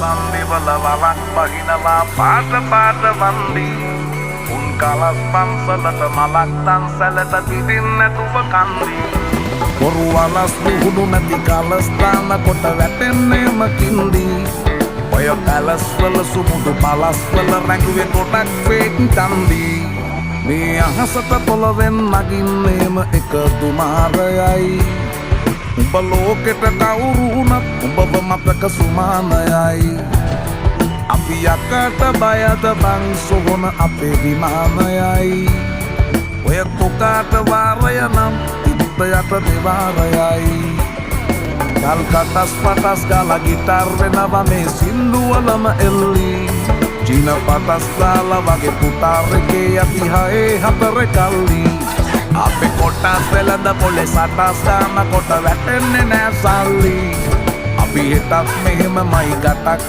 Sandi wala walak pahinala paata paata wandi Un kalas pansalata malak tansalata tidin නැතුව කන්දි Boru walas duhudu නැති kalas තාන කොට වැටෙන්නේම කින්දි ඔය kalas වල සුමුදු පලස් වල රැඟුවේ කොටක් ෆේක් තන්දි මේ අහසට පොළවෙන් නගින්නේම එක දුමාරයයි උඹ ලෝකෙට කවුරු වුණත් උඹව මතක සුමානයයි අපි යකට බයද බං සොහොන අපේ විමානයයි ඔය කොකාට වාරය නම් තිත්ත යට දෙවාරයයි ගල් කටස් පටස් ගාලා ගිටාර් වෙනවා මේ සින්දුවලම එල්ලි චීන පටස් දාලා වගේ පුතාර එකේ යති හයේ හතර කල්ලි අපේ කොටස් වෙලඳ පොලේ සටස් ගාන කොට වැටෙන්නේ නෑ සල්ලි අපි හිතත් මෙහෙමමයි ගටක්